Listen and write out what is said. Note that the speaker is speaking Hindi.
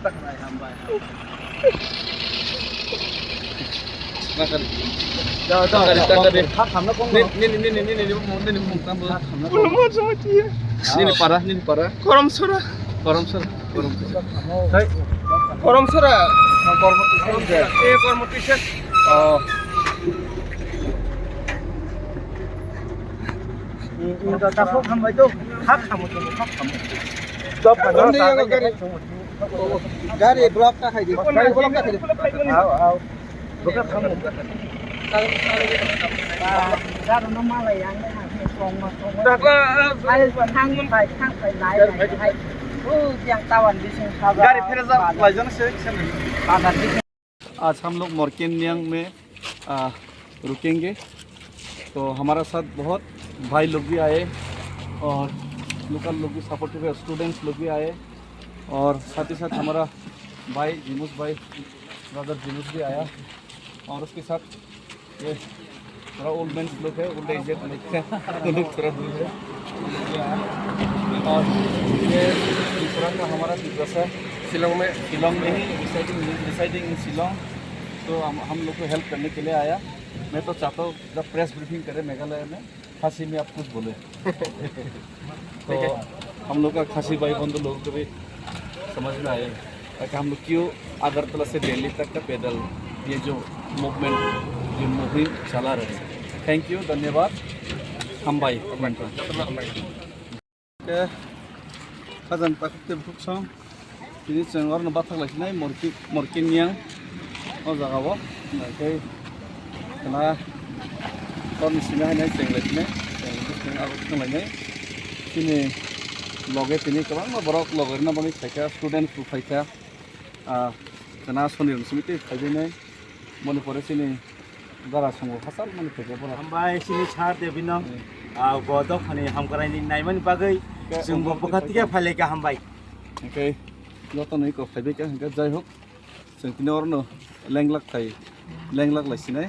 taknai hambai. Nakari. Takari. Hak hamna kong. Ini mau tambah. Belum mau sama dia. Ini parah. Korom sora. Korom sir. Hey. Korom sora. Kormo t-shirt. Oh. Ini tapok hambai tu. Hak hamu tu. Hak hamu. Stop kan. Gari block ka khai di. Gari block ka khai di. Ao. Block ka hamu. Garo no malai yang ni hak song ma song. Dak hai hang khai nai hai. yang tawan bising खागा गाड़ी फिर जा लाइजन से आज हम लोग मोरकेनियांग में रुकेंगे। तो हमारा साथ बहुत भाई लोग भी आए और लोकल लोग भी सपोर्टिव स्टूडेंट्स लोग भी आए और साथ ही साथ हमारा भाई जिनुस भाई ब्रदर जिनुस भी आया और उसके साथ ये थोड़ा ओल्ड मैन लोग है ओल्ड एज लोग थोड़ा दूर है और ये तीसरा का हमारा तीसरा है शिलोंग में ही रिसाइडिंग इन शिलोंग। तो हम लोग को हेल्प करने के लिए आया। मैं तो चाहता हूँ जब प्रेस ब्रीफिंग करे मेघालय में खासी में आप कुछ बोले तो हम लोग का खासी भाई बंधु लोगों को भी समझ में आए कि हम लोग क्यों अगरतला से दिल्ली तक का पैदल ये जो मूवमेंट जो मुहिम चला रहे हैं। थैंक यू, धन्यवाद। हम भाई कमेंट खाजन पाकिस्तान बुकसं ini जों और बाथ्रा लाखिनाय मोरकेनियांग ओ जागाव ओमफ्राय ना गावनि सिना हायनाय जों लाखिनाय जों आरो खालामनाय दिनै लगे दिनै गोबां बरक लगरना बनि फायखा स्टुडेन्ट बु फायखा जना सनिर समिति फायनाय मणिपुर सिनि दारा संग हासाल माने फायखा बरा hambai sini char de bino godok khani hamkarai naimani bagai जों बखतिया फाले का hambai ओके जतो नै को फायबे का हंगा जाय होक जों तिने और न लेंगलाक लाइसिनाय